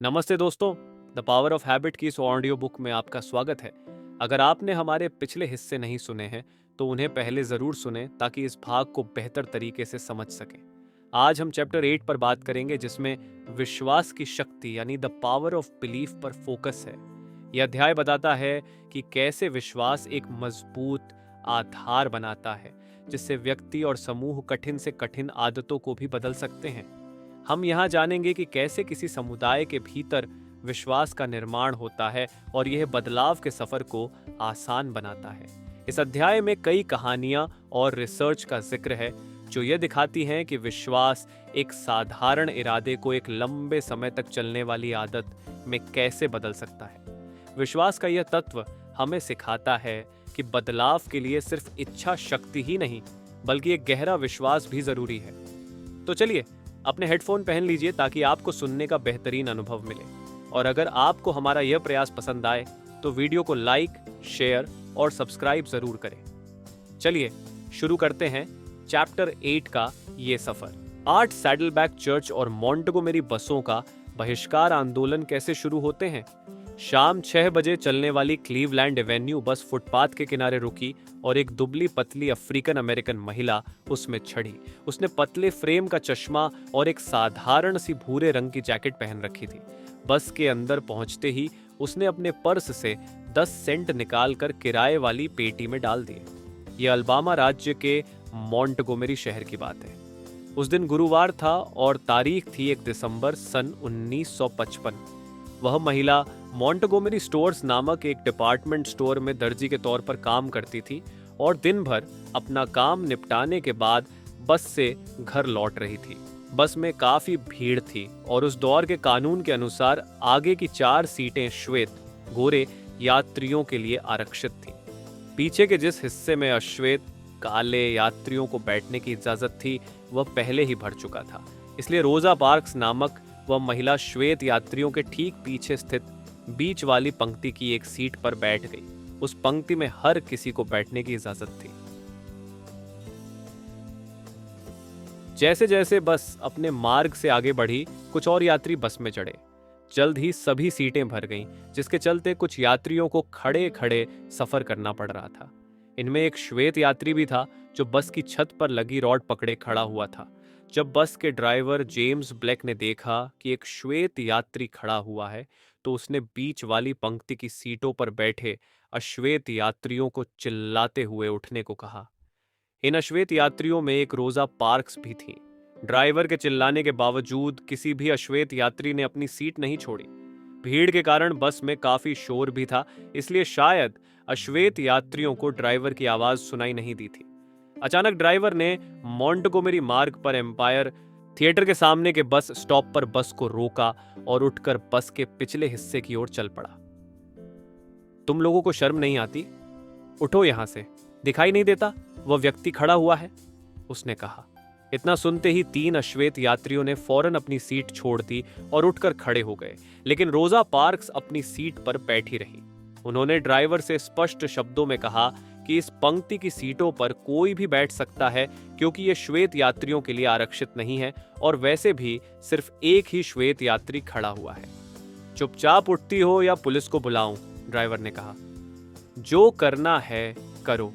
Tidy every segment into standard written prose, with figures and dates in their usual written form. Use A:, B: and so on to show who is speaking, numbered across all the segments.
A: नमस्ते दोस्तों। The power of habit की इस ऑडियो बुक में आपका स्वागत है। अगर आपने हमारे पिछले हिस्से नहीं सुने हैं तो उन्हें पहले जरूर सुने ताकि इस भाग को बेहतर तरीके से समझ सकें। आज हम चैप्टर 8 पर बात करेंगे जिसमें विश्वास की शक्ति यानी द पावर ऑफ बिलीफ पर फोकस है। यह अध्याय बताता है कि कैसे विश्वास एक मजबूत आधार बनाता है जिससे व्यक्ति और समूह कठिन से कठिन आदतों को भी बदल सकते हैं। हम यहाँ जानेंगे कि कैसे किसी समुदाय के भीतर विश्वास का निर्माण होता है और यह बदलाव के सफर को आसान बनाता है। इस अध्याय में कई कहानियां और रिसर्च का जिक्र है जो यह दिखाती हैं कि विश्वास एक साधारण इरादे को एक लंबे समय तक चलने वाली आदत में कैसे बदल सकता है। विश्वास का यह तत्व हमें सिखाता है कि बदलाव के लिए सिर्फ इच्छा शक्ति ही नहीं बल्कि एक गहरा विश्वास भी जरूरी है। तो चलिए अपने हेडफोन पहन लीजिए ताकि आपको सुनने का बेहतरीन अनुभव मिले। और अगर आपको हमारा यह प्रयास पसंद आए तो वीडियो को लाइक, शेयर और सब्सक्राइब जरूर करें। चलिए शुरू करते हैं चैप्टर 8 का ये सफर। 8 सैडलबैक चर्च और मॉन्टेगोमेरी बसों का बहिष्कार आंदोलन कैसे शुरू होते हैं। शाम 6 बजे चलने वाली क्लीवलैंड एवेन्यू बस फुटपाथ के किनारे रुकी और एक दुबली पतली अफ्रीकन अमेरिकन महिला उसमें चढ़ी। उसने पतले फ्रेम का चश्मा और एक साधारण सी भूरे रंग की जैकेट पहन रखी थी। बस के अंदर पहुंचते ही उसने अपने पर्स से 10 सेंट निकालकर किराए वाली पेटी में डाल दिए। यह अल्बामा राज्य के मॉन्टेगोमेरी शहर की बात है। उस दिन गुरुवार था और तारीख थी 1 दिसंबर सन 1955। वह महिला मॉन्टेगोमेरी स्टोर्स नामक एक डिपार्टमेंट स्टोर में दर्जी के तौर पर काम करती थी और दिन भर अपना काम निपटाने के बाद बस से घर लौट रही थी। बस में काफी भीड़ थी और उस दौर के कानून के अनुसार आगे की 4 सीटें श्वेत गोरे यात्रियों के लिए आरक्षित थीं। पीछे के जिस हिस्से में अश्वेत काले यात्रियों को बैठने की इजाजत थी वह पहले ही भर चुका था। इसलिए रोजा पार्क्स नामक वह महिला श्वेत यात्रियों के ठीक पीछे स्थित बीच वाली पंक्ति की एक सीट पर बैठ गई। उस पंक्ति में हर किसी को बैठने की इजाजत थी। जैसे जैसे बस अपने मार्ग से आगे बढ़ी कुछ और यात्री बस में चढ़े। जल्द ही सभी सीटें भर गईं, जिसके चलते कुछ यात्रियों को खड़े खड़े सफर करना पड़ रहा था। इनमें एक श्वेत यात्री भी था जो बस की छत पर लगी रॉड पकड़े खड़ा हुआ था। जब बस के ड्राइवर जेम्स ब्लैक ने देखा कि एक श्वेत यात्री खड़ा हुआ है तो उसने बीच वाली पंक्ति की सीटों पर बैठे अश्वेत यात्रियों को चिल्लाते हुए उठने को कहा। इन अश्वेत यात्रियों में एक रोजा पार्क्स भी थी। ड्राइवर के चिल्लाने के बावजूद किसी भी अश्वेत यात्री ने अपनी सीट नहीं छोड़ी। भीड़ के कारण बस में काफी शोर भी था, इसलिए शायद अश्वेत यात्रियों को ड्राइवर की आवाज सुनाई नहीं दी थी। अचानक ड्राइवर ने मॉन्टेगोमेरी मार्ग पर एम्पायर थिएटर के सामने के बस स्टॉप पर बस को रोका और उठकर बस के पिछले हिस्से की ओर चल पड़ा। तुम लोगों को शर्म नहीं आती? उठो यहां से, दिखाई नहीं देता वह व्यक्ति खड़ा हुआ है, उसने कहा। इतना सुनते ही 3 अश्वेत यात्रियों ने फौरन अपनी सीट छोड़ दी और उठकर खड़े हो गए, लेकिन रोजा पार्क्स अपनी सीट पर बैठी रही। उन्होंने ड्राइवर से स्पष्ट शब्दों में कहा कि इस पंक्ति की सीटों पर कोई भी बैठ सकता है क्योंकि ये श्वेत यात्रियों के लिए आरक्षित नहीं है और वैसे भी सिर्फ एक ही श्वेत यात्री खड़ा हुआ है। चुपचाप उठती हो या पुलिस को बुलाऊं? ड्राइवर ने कहा। जो करना है करो,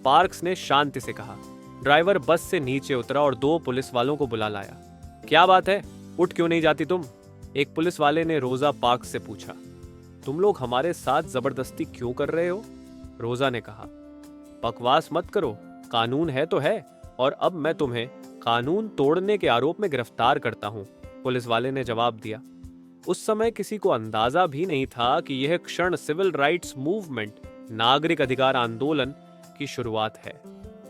A: पार्क्स ने शांति से कहा। ड्राइवर बस से नीचे उतरा और 2 पुलिस वालों को बुला लाया। क्या बात है, उठ क्यों नहीं जाती तुम? एक पुलिस वाले ने रोजा पार्क्स से पूछा। तुम लोग हमारे साथ जबरदस्ती क्यों कर रहे हो? रोजा ने कहा। बकवास मत करो, कानून है तो है और अब मैं तुम्हें कानून तोड़ने के आरोप में गिरफ्तार करता हूं, पुलिस वाले ने जवाब दिया। उस समय किसी को अंदाजा भी नहीं था कि यह क्षण सिविल राइट्स मूवमेंट नागरिक अधिकार आंदोलन की शुरुआत है।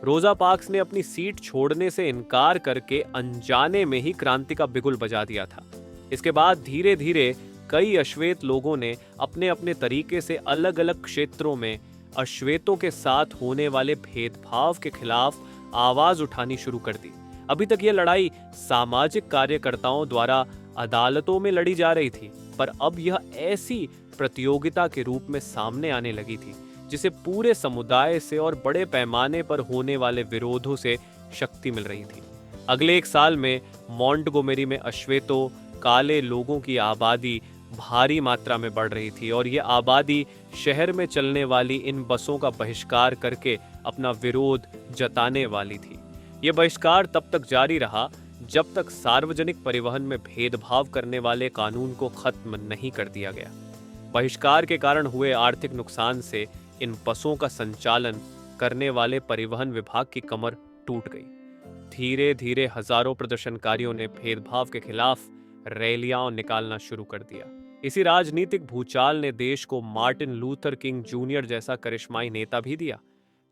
A: रोजा पार्क्स ने अपनी सीट छोड़ने से इनकार करके अनजाने में ही क्रांति का बिगुल बजा दिया था। इसके बाद धीरे धीरे कई अश्वेत लोगों ने अपने अपने तरीके से अलग अलग क्षेत्रों में अश्वेतों के साथ होने वाले भेदभाव के खिलाफ आवाज उठानी शुरू कर दी। अभी तक यह लड़ाई सामाजिक कार्यकर्ताओं द्वारा अदालतों में लड़ी जा रही थी, पर अब यह ऐसी प्रतियोगिता के रूप में सामने आने लगी थी जिसे पूरे समुदाय से और बड़े पैमाने पर होने वाले विरोधों से शक्ति मिल रही थी। अगले 1 साल में मॉन्टेगोमेरी में अश्वेतों, काले लोगों की आबादी भारी मात्रा में बढ़ रही थी और ये आबादी शहर में चलने वाली इन बसों का बहिष्कार करके अपना विरोध जताने वाली थी। ये बहिष्कार तब तक जारी रहा जब तक सार्वजनिक परिवहन में भेदभाव करने वाले कानून को खत्म नहीं कर दिया गया। बहिष्कार के कारण हुए आर्थिक नुकसान से इन बसों का संचालन करने वाले परिवहन विभाग की कमर टूट गई। धीरे धीरे हजारों प्रदर्शनकारियों ने भेदभाव के खिलाफ रैलियां निकालना शुरू कर दिया। इसी राजनीतिक भूचाल ने देश को मार्टिन लूथर किंग जूनियर जैसा करिश्माई नेता भी दिया।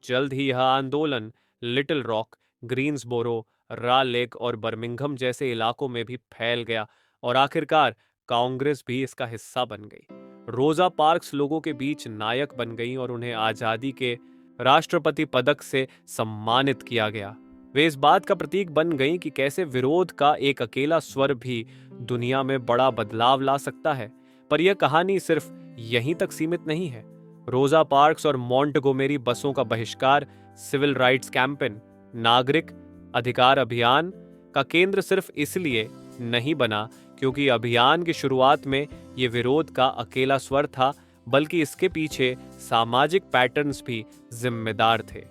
A: जल्द ही यह आंदोलन little rock, Greensboro, raw lake और बर्मिंघम जैसे इलाकों में भी फैल गया और आखिरकार कांग्रेस भी इसका हिस्सा बन गई। रोजा पार्क्स लोगों के बीच नायक बन गई और उन्हें आजादी के राष्ट्रपति पदक से सम्मानित किया गया। वे इस बात का प्रतीक बन गईं कि कैसे विरोध का एक अकेला स्वर भी दुनिया में बड़ा बदलाव ला सकता है। पर यह कहानी सिर्फ यहीं तक सीमित नहीं है। रोजा पार्क्स और मॉन्टगोमेरी बसों का बहिष्कार सिविल राइट्स कैंपेन, नागरिक अधिकार अभियान का केंद्र सिर्फ इसलिए नहीं बना क्योंकि अभियान की शुरुआत में ये विरोध का अकेला स्वर था, बल्कि इसके पीछे सामाजिक पैटर्न्स भी जिम्मेदार थे।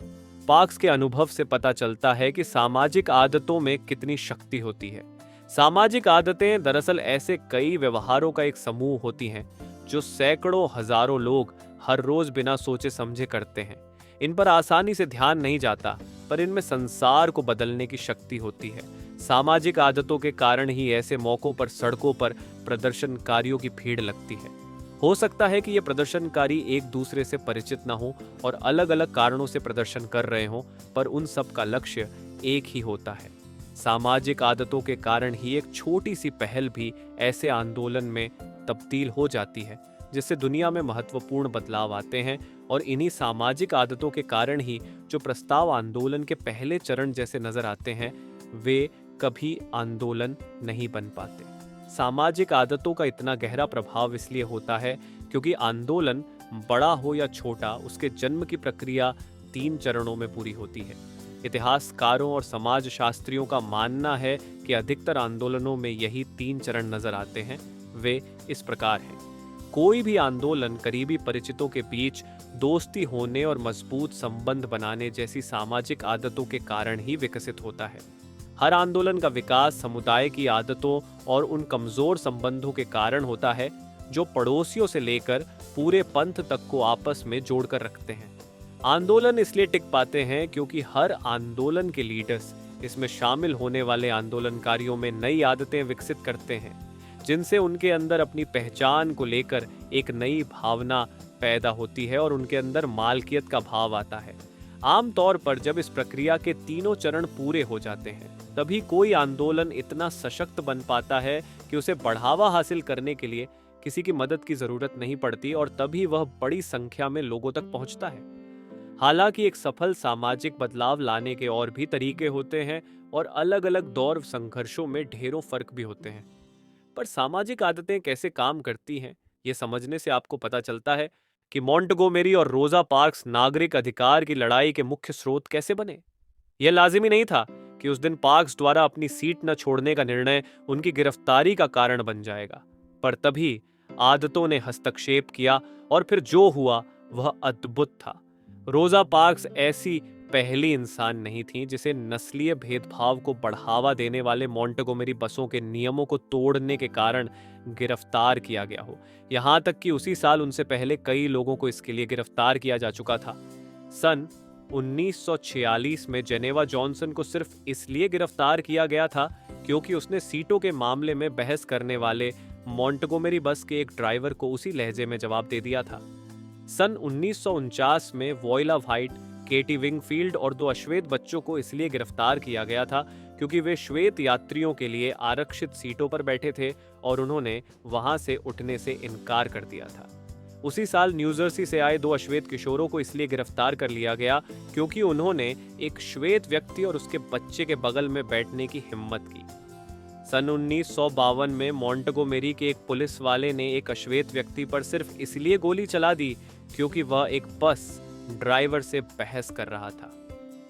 A: पार्क्स के अनुभव से पता चलता है कि सामाजिक आदतों में कितनी शक्ति होती है। सामाजिक आदतें दरअसल ऐसे कई व्यवहारों का एक समूह होती हैं जो सैकड़ों हजारों लोग हर रोज बिना सोचे समझे करते हैं। इन पर आसानी से ध्यान नहीं जाता, पर इनमें संसार को बदलने की शक्ति होती है। सामाजिक आदतों के कारण ही ऐसे मौकों पर सड़कों पर प्रदर्शनकारियों की भीड़ लगती है। हो सकता है कि ये प्रदर्शनकारी एक दूसरे से परिचित न हो और अलग अलग कारणों से प्रदर्शन कर रहे हों, पर उन सब का लक्ष्य एक ही होता है। सामाजिक आदतों के कारण ही एक छोटी सी पहल भी ऐसे आंदोलन में तब्दील हो जाती है, जिससे दुनिया में महत्वपूर्ण बदलाव आते हैं। और इन्हीं सामाजिक आदतों के कारण ही जो प्रस्ताव आंदोलन के पहले चरण जैसे नजर आते हैं, वे कभी आंदोलन नहीं बन पाते। सामाजिक आदतों का इतना गहरा प्रभाव इसलिए होता है क्योंकि आंदोलन बड़ा हो या छोटा, उसके जन्म की प्रक्रिया 3 चरणों में पूरी होती है। इतिहासकारों और समाजशास्त्रियों का मानना है कि अधिकतर आंदोलनों में यही 3 चरण नजर आते हैं। वे इस प्रकार हैं। कोई भी आंदोलन करीबी परिचितों के बीच दोस्ती होने और मजबूत संबंध बनाने जैसी सामाजिक आदतों के कारण ही विकसित होता है। हर आंदोलन का विकास समुदाय की आदतों और उन कमजोर संबंधों के कारण होता है जो पड़ोसियों से लेकर पूरे पंथ तक को आपस में जोड़कर रखते हैं। आंदोलन इसलिए टिक पाते हैं क्योंकि हर आंदोलन के लीडर्स इसमें शामिल होने वाले आंदोलनकारियों में नई आदतें विकसित करते हैं, जिनसे उनके अंदर अपनी पहचान को लेकर एक नई भावना पैदा होती है और उनके अंदर मालकियत का भाव आता है। आमतौर पर जब इस प्रक्रिया के तीनों चरण पूरे हो जाते हैं, तभी कोई आंदोलन इतना सशक्त बन पाता है कि उसे बढ़ावा हासिल करने के लिए किसी की मदद की जरूरत नहीं पड़ती और तभी वह बड़ी संख्या में लोगों तक पहुंचता है। हालांकि एक सफल सामाजिक बदलाव लाने के और भी तरीके होते हैं और अलग अलग दौर संघर्षों में ढेरों फर्क भी होते हैं, पर सामाजिक आदतें कैसे काम करती हैं, ये समझने से आपको पता चलता है कि मॉन्टगोमेरी और रोजा पार्क्स नागरिक अधिकार की लड़ाई के मुख्य स्रोत कैसे बने। यह लाजिमी नहीं था कि उस दिन पार्क्स द्वारा अपनी सीट न छोड़ने का निर्णय उनकी गिरफ्तारी का कारण बन जाएगा, पर तभी आदतों ने हस्तक्षेप किया और फिर जो हुआ वह अद्भुत था। रोजा पार्क्स ऐसी पहली इंसान नहीं थी जिसे नस्लीय भेदभाव को बढ़ावा देने वाले मॉन्टगोमेरी बसों के नियमों को तोड़ने के कारण गिरफ्तार किया गया हो। यहां तक कि उसी साल उनसे पहले कई लोगों को इसके लिए गिरफ्तार किया जा चुका था। सन 1946 में जेनेवा जॉनसन को सिर्फ इसलिए गिरफ्तार किया गया था क्योंकि उसने सीटों के मामले में बहस करने वाले मॉन्टगोमेरी बस के एक ड्राइवर को उसी लहजे में जवाब दे दिया था। सन 1949 में वॉयला व्हाइट, केटी विंगफील्ड और 2 अश्वेत बच्चों को इसलिए गिरफ्तार किया गया था क्योंकि वे श्वेत यात्रियों के लिए आरक्षित सीटों पर बैठे थे और उन्होंने वहां से उठने से इनकार कर दिया था। उसी साल न्यूजर्सी से आए 2 अश्वेत किशोरों को इसलिए गिरफ्तार कर लिया गया क्योंकि उन्होंने एक श्वेत व्यक्ति और उसके बच्चे के बगल में बैठने की हिम्मत की। सन 1952 में मॉन्टगोमेरी के एक पुलिस वाले ने एक अश्वेत व्यक्ति पर सिर्फ इसलिए गोली चला दी क्योंकि वह एक बस ड्राइवर से बहस कर रहा था।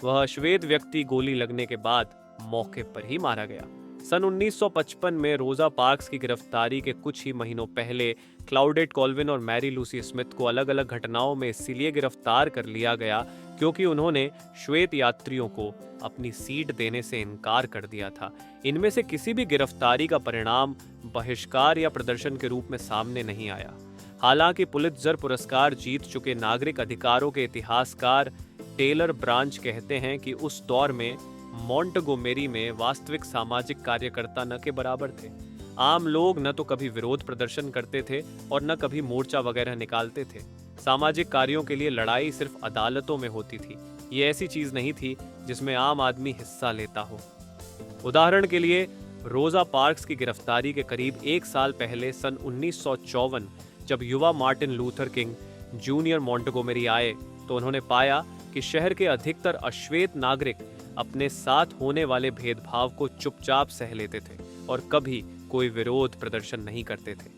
A: वह अश्वेत व्यक्ति गोली लगने के बाद मौके पर ही मारा गया। सन 1955 में रोजा पार्क्स की गिरफ्तारी के कुछ ही महीनों पहले क्लाउडेट कॉल्विन और मैरी लूसी स्मिथ को अलग अलग घटनाओं में इसीलिए गिरफ्तार कर लिया गया क्योंकि उन्होंने श्वेत यात्रियों को अपनी सीट देने से इनकार कर दिया था। इनमें से किसी भी गिरफ्तारी का परिणाम बहिष्कार या प्रदर्शन के रूप में सामने नहीं आया। हालांकि पुलित्जर पुरस्कार जीत चुके नागरिक अधिकारों के इतिहासकार टेलर ब्रांच कहते हैं कि उस दौर में मॉन्टगोमेरी में वास्तविक सामाजिक कार्यकर्ता न के बराबर थे। आम लोग न तो कभी विरोध प्रदर्शन करते थे और न कभी मोर्चा वगैरह निकालते थे। सामाजिक कार्यों के लिए लड़ाई सिर्फ अदालतों में होती थी। ये ऐसी चीज नहीं थी जिसमें आम आदमी हिस्सा लेता हो। उदाहरण के लिए रोजा पार्क्स की गिरफ्तारी के करीब एक साल पहले सन 1954 जब युवा Martin Luther king junior Montgomery आए तो उन्होंने पाया कि शहर के अधिकतर अश्वेत नागरिक अपने साथ होने वाले भेदभाव को चुपचाप सह लेते थे और कभी कोई विरोध प्रदर्शन नहीं करते थे।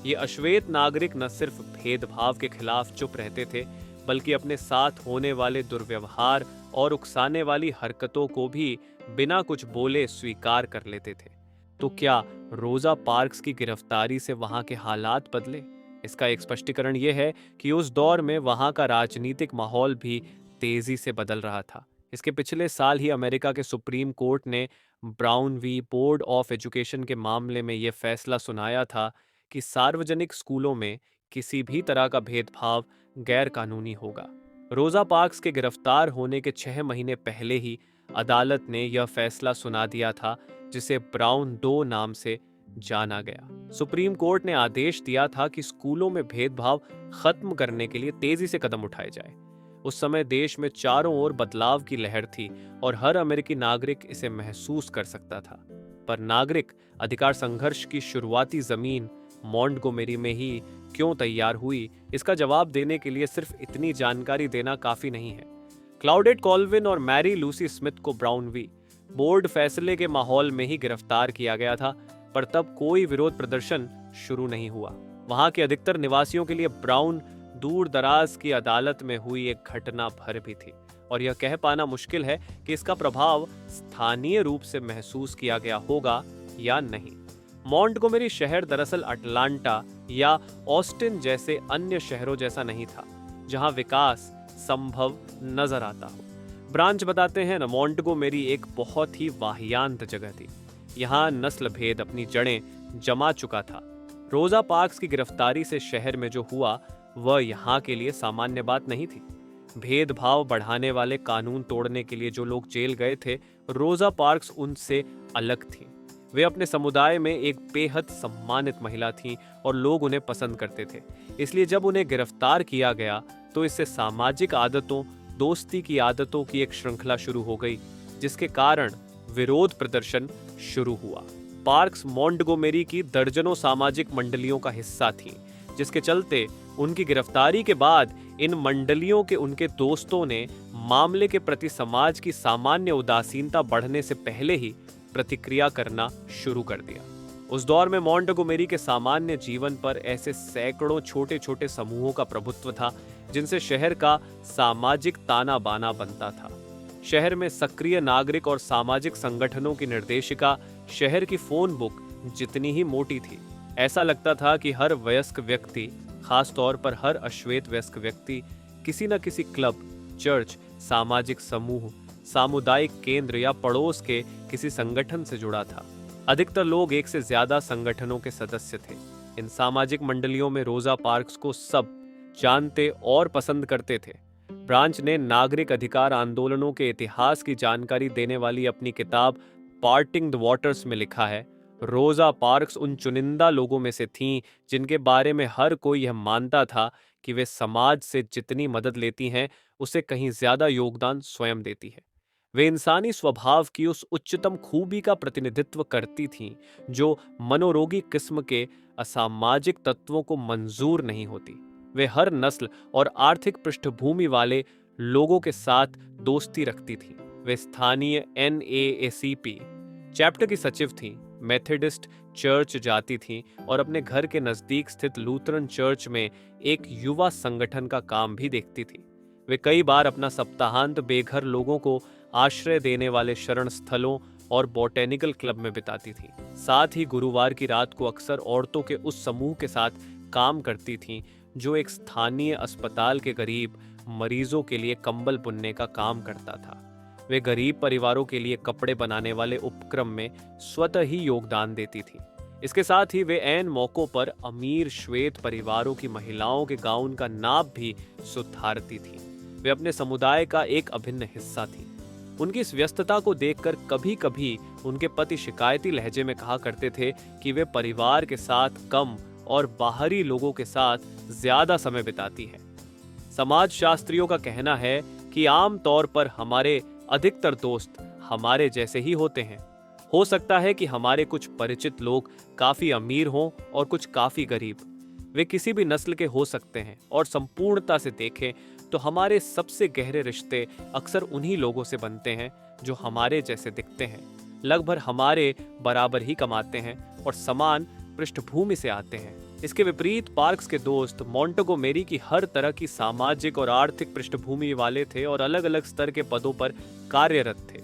A: ये अश्वेत नागरिक न सिर्फ भेदभाव के खिलाफ चुप रहते थे बल्कि अपने साथ होने वाले दुर्व्यवहार और उकसाने वाली हरकतों को भी बिना कुछ बोले स्वीकार कर लेते थे। तो क्या रोजा पार्क्स की गिरफ्तारी से वहां के हालात बदले? इसका एक स्पष्टीकरण यह है कि उस दौर में वहां का राजनीतिक माहौल भी तेजी से बदल रहा था। इसके पिछले साल ही अमेरिका के सुप्रीम कोर्ट ने Brown v board of education के मामले में यह फैसला सुनाया था कि सार्वजनिक स्कूलों में किसी भी तरह का भेदभाव गैर कानूनी होगा। रोजा पार्क्स के गिरफ्तार होने के 6 महीने पहले ही अदालत ने यह फैसला सुना दिया था जिसे ब्राउन 2 नाम से जाना गया। सुप्रीम कोर्ट ने आदेश दिया था कि स्कूलों में भेदभाव खत्म करने के लिए तेजी से कदम उठाए जाए। उस समय देश में चारों ओर बदलाव की लहर थी और हर अमेरिकी नागरिक इसे महसूस कर सकता था। पर नागरिक अधिकार संघर्ष की शुरुआती जमीन मॉन्टगोमेरी में ही क्यों तैयार हुई, इसका जवाब देने के लिए सिर्फ इतनी जानकारी देना काफी नहीं है। क्लाउडेट कॉल्विन और मैरी लूसी स्मिथ को ब्राउन वी बोर्ड फैसले के माहौल में ही गिरफ्तार किया गया था, पर तब कोई विरोध प्रदर्शन शुरू नहीं हुआ। वहां के अधिकतर निवासियों के लिए ब्राउन दूर दराज की अदालत में हुई एक घटना भर भी थी और यह कह पाना मुश्किल है कि इसका प्रभाव स्थानीय रूप से महसूस किया गया होगा या नहीं। मॉन्टगोमेरी शहर दरअसल अटलांटा या ऑस्टिन जैसे अन्य शहरों जैसा नहीं था जहां विकास संभव नजर आता हो। ब्रांच बताते हैं ना, मॉन्टगोमेरी एक बहुत ही वाहियात जगह थी। यहाँ नस्ल भेद अपनी जड़ें जमा चुका था। रोजा पार्क्स की गिरफ्तारी से शहर में जो हुआ वह यहाँ के लिए सामान्य बात नहीं थी। भेदभाव बढ़ाने वाले कानून तोड़ने के लिए जो लोग जेल गए थे, रोजा पार्क्स उनसे अलग थी। वे अपने समुदाय में एक बेहद सम्मानित महिला थीं और लोग उन्हें पसंद करते थे। इसलिए जब उन्हें गिरफ्तार किया गया तो इससे सामाजिक आदतों, दोस्ती की आदतों की एक श्रृंखला शुरू हो गई जिसके कारण विरोध प्रदर्शन शुरू हुआ। पार्क्स मॉन्टगोमेरी की दर्जनों सामाजिक मंडलियों का हिस्सा थीं, जिसके चलते उनकी गिरफ्तारी के बाद इन मंडलियों के उनके दोस्तों ने मामले के प्रति समाज की सामान्य उदासीनता बढ़ने से पहले ही प्रतिक्रिया करना शुरू कर दिया। उस दौर में मॉन्टगोमेरी के सामान्य जीवन पर ऐसे सैकड़ों छोटे छोटे समूहों का प्रभुत्व था जिनसे शहर का सामाजिक ताना बाना बनता था। शहर में सक्रिय नागरिक और सामाजिक संगठनों की निर्देशिका शहर की फोन बुक जितनी ही मोटी थी। ऐसा लगता था कि हर वयस्क व्यक्ति, खास तौर पर हर अश्वेत वयस्क व्यक्ति, किसी न किसी क्लब, चर्च, सामाजिक समूह, सामुदायिक केंद्र या पड़ोस के किसी संगठन से जुड़ा था। अधिकतर लोग एक से ज्यादा संगठनों के सदस्य थे। इन सामाजिक मंडलियों में रोजा पार्क्स को सब जानते और पसंद करते थे। ब्रांच ने नागरिक अधिकार आंदोलनों के इतिहास की जानकारी देने वाली अपनी किताब पार्टिंग द वाटर्स में लिखा है, रोजा पार्क्स उन चुनिंदा लोगों में से थीं जिनके बारे में हर कोई यह मानता था कि वे समाज से जितनी मदद लेती हैं उसे कहीं ज्यादा योगदान स्वयं देती है। वे इंसानी स्वभाव की उस उच्चतम खूबी का प्रतिनिधित्व करती थीं जो मनोरोगी किस्म के असामाजिक तत्वों को मंजूर नहीं होती। वे हर नस्ल और आर्थिक पृष्ठभूमि वाले लोगों के साथ दोस्ती रखती थीं। वे स्थानीय NAACP चैप्टर की सचिव थीं, मेथोडिस्ट चर्च जाती थीं और अपने घर के नजदीक स्थित लूथरन चर्च में एक युवा संगठन का काम भी देखती थी। वे कई बार अपना सप्ताहांत बेघर लोगों को आश्रय देने वाले शरण स्थलों और बॉटेनिकल क्लब में बिताती थीं। साथ ही गुरुवार की रात को अक्सर औरतों के उस समूह के साथ काम करती थीं जो एक स्थानीय अस्पताल के गरीब मरीजों के लिए कंबल बुनने का काम करता था। वे गरीब परिवारों के लिए कपड़े बनाने वाले उपक्रम में स्वतः ही योगदान देती थीं। इसके साथ ही वे ऐन मौकों पर अमीर श्वेत परिवारों की महिलाओं के गाउन का नाप भी सुधारती थीं। वे अपने समुदाय का एक अभिन्न हिस्सा थीं। उनकी इस व्यस्तता को देखकर कभी-कभी उनके पति शिकायती लहजे में कहा करते थे कि वे परिवार के साथ कम और बाहरी लोगों के साथ ज्यादा समय बिताती हैं। समाजशास्त्रियों का कहना है कि आम तौर पर हमारे अधिकतर दोस्त हमारे जैसे ही होते हैं। हो सकता है कि हमारे कुछ परिचित लोग काफी अमीर हों और कुछ काफी गरीब। वे किसी भी नस्ल के हो सकते हैं और संपूर्णता से देखें तो हमारे सबसे गहरे रिश्ते अक्सर उन्हीं लोगों से बनते हैं जो हमारे जैसे दिखते हैं, लगभग हमारे बराबर ही कमाते हैं और समान पृष्ठभूमि से आते हैं। इसके विपरीत पार्क्स के दोस्त मॉन्टेगोमेरी की हर तरह की सामाजिक और आर्थिक पृष्ठभूमि वाले थे और अलग अलग स्तर के पदों पर कार्यरत थे।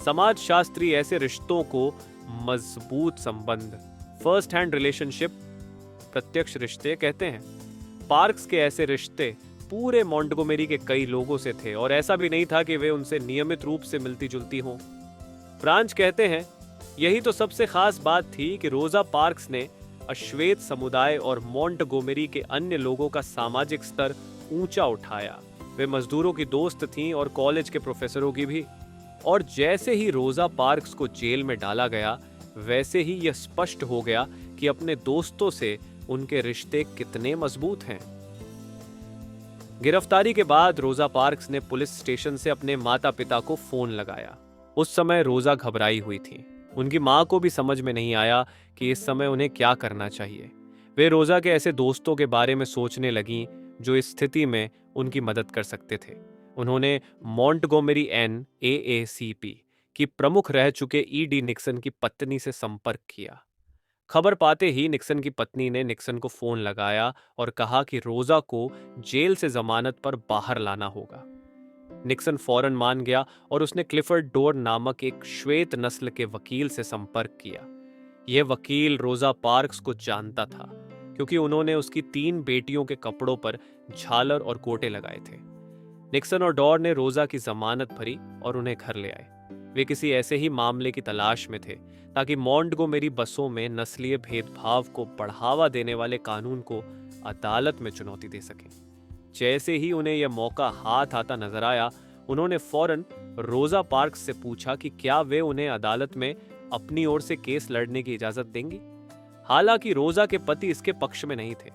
A: समाजशास्त्री ऐसे रिश्तों को मजबूत संबंध, फर्स्ट हैंड रिलेशनशिप, प्रत्यक्ष रिश्ते कहते हैं। पार्क्स के ऐसे रिश्ते पूरे मॉन्टेगोमेरी के कई लोगों से थे और ऐसा भी नहीं था कि वे उनसे नियमित रूप से मिलती जुलती हों। फ्रांच कहते हैं, यही तो सबसे खास बात थी कि रोजा पार्क्स ने अश्वेत समुदाय और मॉन्टेगोमेरी के अन्य लोगों का सामाजिक स्तर ऊंचा उठाया। वे मजदूरों की दोस्त थीं और कॉलेज के प्रोफेसरों की भी। और जैसे ही रोजा पार्क्स को जेल में डाला गया, वैसे ही यह स्पष्ट हो गया कि अपने दोस्तों से उनके रिश्ते कितने मजबूत हैं। गिरफ्तारी के बाद रोजा पार्क्स ने पुलिस स्टेशन से अपने माता पिता को फोन लगाया। उस समय रोजा घबराई हुई थी। उनकी मां को भी समझ में नहीं आया कि इस समय उन्हें क्या करना चाहिए। वे रोजा के ऐसे दोस्तों के बारे में सोचने लगीं जो इस स्थिति में उनकी मदद कर सकते थे। उन्होंने मॉन्टेगोमेरी NAACP की प्रमुख रह चुके ED निक्सन की पत्नी से संपर्क किया। खबर पाते ही निक्सन की पत्नी ने निक्सन को फोन लगाया और कहा कि रोजा को जेल से जमानत पर बाहर लाना होगा। निक्सन फौरन मान गया और उसने क्लिफर्ड डोर नामक एक श्वेत नस्ल के वकील से संपर्क किया। यह वकील रोजा पार्क्स को जानता था क्योंकि उन्होंने उसकी 3 बेटियों के कपड़ों पर झालर और गोटे लगाए थे। निक्सन और डोर ने रोजा की जमानत भरी और उन्हें घर ले आए। वे किसी ऐसे ही मामले की तलाश में थे ताकि मॉन्टेगोमेरी बसों में नस्लीय भेदभाव को बढ़ावा देने वाले कानून को अदालत में चुनौती दे सकें। जैसे ही उन्हें यह मौका हाथ आता नजर आया, उन्होंने फौरन रोजा पार्क्स से पूछा कि क्या वे उन्हें अदालत में अपनी ओर से केस लड़ने की इजाजत देंगी। हालांकि रोजा के पति इसके पक्ष में नहीं थे।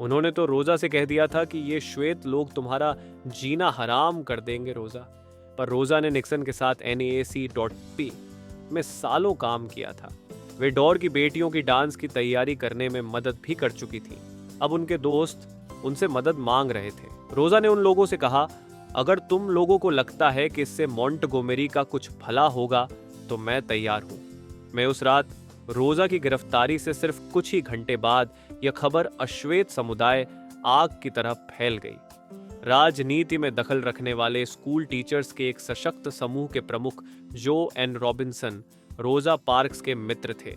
A: उन्होंने तो रोजा से कह दिया था कि ये श्वेत लोग तुम्हारा जीना हराम कर देंगे रोजा। पर रोजा ने निक्सन के साथ NAACP में सालों काम किया था। वे डोर की बेटियों की डांस की तैयारी करने में मदद भी कर चुकी थी। अब उनके दोस्त उनसे मदद मांग रहे थे। रोजा ने उन लोगों से कहा, अगर तुम लोगों को लगता है कि इससे मॉन्टेगोमेरी का कुछ भला होगा तो मैं तैयार हूं। मैं उस रात रोजा की गिरफ्तारी से सिर्फ कुछ ही घंटे बाद यह खबर अश्वेत समुदाय आग की तरह फैल गई। राजनीति में दखल रखने वाले स्कूल टीचर्स के एक सशक्त समूह के प्रमुख जो एन रॉबिन्सन रोजा पार्क्स के मित्र थे।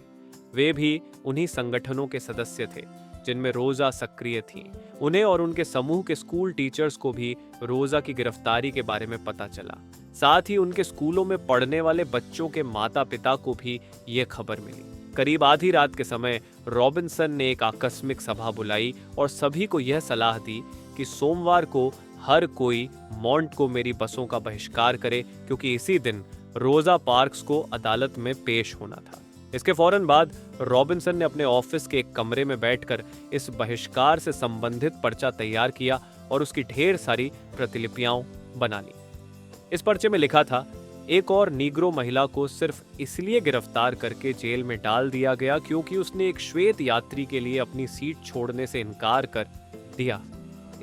A: वे भी उन्हीं संगठनों के सदस्य थे जिनमें रोजा सक्रिय थी। उन्हें और उनके समूह के स्कूल टीचर्स को भी रोजा की गिरफ्तारी के बारे में पता चला। साथ ही उनके स्कूलों में पढ़ने वाले बच्चों के माता पिता को भी ये खबर मिली। करीब आधी रात के समय रॉबिन्सन ने एक आकस्मिक सभा बुलाई और सभी को यह सलाह दी कि सोमवार को हर कोई मॉन्टेगोमेरी बसों का बहिष्कार करे क्योंकि इसी दिन रोजा पार्क्स को अदालत में पेश होना था। इसके फौरन बाद रॉबिन्सन ने अपने ऑफिस के एक कमरे में बैठकर इस बहिष्कार से संबंधित पर्चा तैयार किया और उसकी ढेर सारी प्रतिलिपियां बना ली। इस पर्चे में लिखा था, एक और नीग्रो महिला को सिर्फ इसलिए गिरफ्तार करके जेल में डाल दिया गया क्योंकि उसने एक श्वेत यात्री के लिए अपनी सीट छोड़ने से इनकार कर दिया।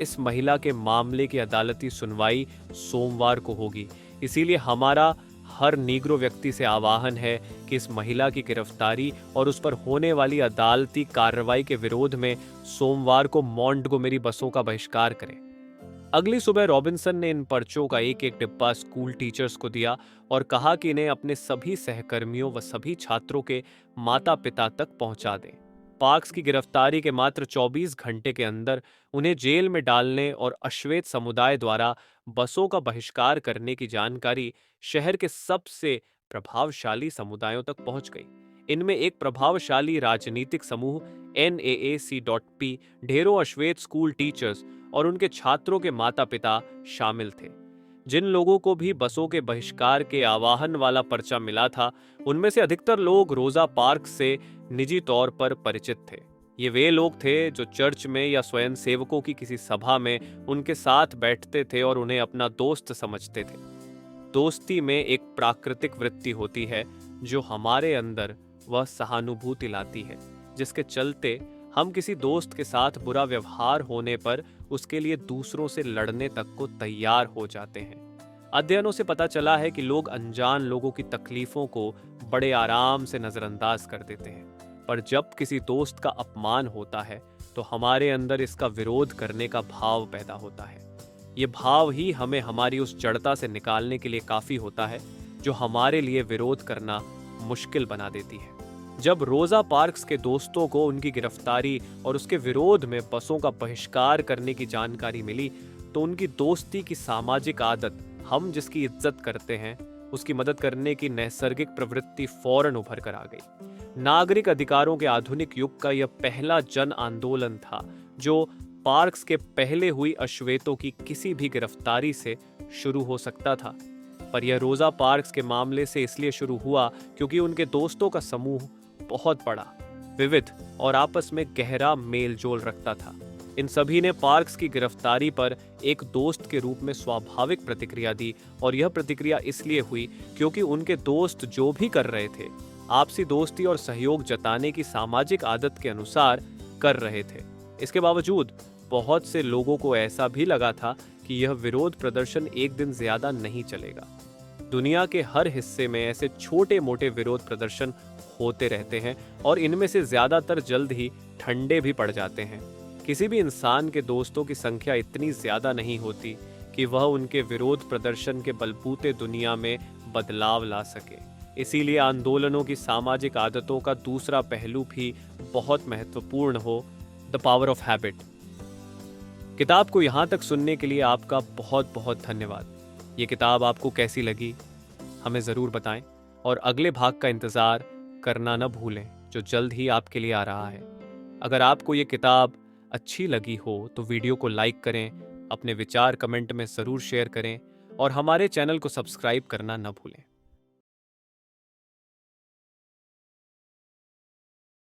A: इस महिला के मामले की अदालती सुनवाई सोमवार को होगी। इसीलिए हमारा हर नीग्रो व्यक्ति से आह्वान है कि इस महिला की गिरफ्तारी और उस पर होने वाली अदालती कार्रवाई के विरोध में सोमवार को मॉन्टेगोमेरी बसों का बहिष्कार करें। अगली सुबह रॉबिन्सन ने इन पर्चों का एक एक डिब्बा स्कूल टीचर्स को दिया और कहा कि इन्हें अपने सभी सहकर्मियों व सभी छात्रों के माता पिता तक पहुंचा दें। पार्क्स की गिरफ्तारी के मात्र 24 घंटे के अंदर उन्हें जेल में डालने और अश्वेत समुदाय द्वारा बसों का बहिष्कार करने की जानकारी शहर के सबसे प्रभावशाली समुदायों तक पहुंच गई। इनमें एक प्रभावशाली राजनीतिक समूह NAAC.P, ढेरों अश्वेत स्कूल टीचर्स और उनके छात्रों के माता पिता शामिल थे। जिन लोगों को भी बसों के बहिष्कार के आह्वान वाला पर्चा मिला था, उनमें से अधिकतर लोग रोजा पार्क्स से निजी तौर पर परिचित थे। ये वे लोग थे जो चर्च में या स्वयं सेवकों की किसी सभा में उनके साथ बैठते थे और उन्हें अपना दोस्त समझते थे। दोस्ती में एक प्राकृतिक वृत्ति होती है जो हमारे अंदर वह सहानुभूति लाती है, जिसके चलते हम किसी दोस्त के साथ बुरा व्यवहार होने पर उसके लिए दूसरों से लड़ने तक को तैयार हो जाते हैं। अध्ययनों से पता चला है कि लोग अनजान लोगों की तकलीफों को बड़े आराम से नजरअंदाज कर देते हैं, पर जब किसी दोस्त का अपमान होता है तो हमारे अंदर इसका विरोध करने का भाव पैदा होता है। ये भाव ही हमें हमारी उस जड़ता से निकालने के लिए काफी होता है जो हमारे लिए विरोध करना मुश्किल बना देती है। जब रोजा पार्क्स के दोस्तों को उनकी गिरफ्तारी और उसके विरोध में बसों का बहिष्कार करने की जानकारी मिली तो उनकी दोस्ती की सामाजिक आदत, हम जिसकी इज्जत करते हैं उसकी मदद करने की नैसर्गिक प्रवृत्ति फौरन उभर कर आ गई। नागरिक अधिकारों के आधुनिक युग का यह पहला जन आंदोलन था जो पार्क्स के पहले हुई अश्वेतों की किसी भी गिरफ्तारी से शुरू हो सकता था। पर यह रोजा पार्क्स के मामले से इसलिए शुरू हुआ क्योंकि उनके दोस्तों का समूह बहुत बड़ा, विविध और आपस में गहरा मेल जोल रखता था। इन सभी ने पार्क्स की गिरफ्तारी पर एक दोस्त के रूप में स्वाभाविक प्रतिक्रिया दी और यह प्रतिक्रिया इसलिए हुई क्योंकि उनके दोस्त जो भी कर रहे थे आपसी दोस्ती और सहयोग जताने की सामाजिक आदत के अनुसार कर रहे थे। इसके बावजूद बहुत से लोगों को ऐसा भी लगा था कि यह विरोध प्रदर्शन एक दिन ज्यादा नहीं चलेगा। दुनिया के हर हिस्से में ऐसे छोटे मोटे विरोध प्रदर्शन होते रहते हैं और इनमें से ज्यादातर जल्द ही ठंडे भी पड़ जाते हैं। किसी भी इंसान के दोस्तों की संख्या इतनी ज्यादा नहीं होती कि वह उनके विरोध प्रदर्शन के बलबूते दुनिया में बदलाव ला सके। इसीलिए आंदोलनों की सामाजिक आदतों का दूसरा पहलू भी बहुत महत्वपूर्ण हो, द पावर ऑफ हैबिट। किताब को यहाँ तक सुनने के लिए आपका बहुत बहुत धन्यवाद। ये किताब आपको कैसी लगी हमें ज़रूर बताएं और अगले भाग का इंतज़ार करना न भूलें जो जल्द ही आपके लिए आ रहा है। अगर आपको ये किताब अच्छी लगी हो तो वीडियो को लाइक करें, अपने विचार कमेंट में ज़रूर शेयर करें और हमारे चैनल को सब्सक्राइब करना न भूलें।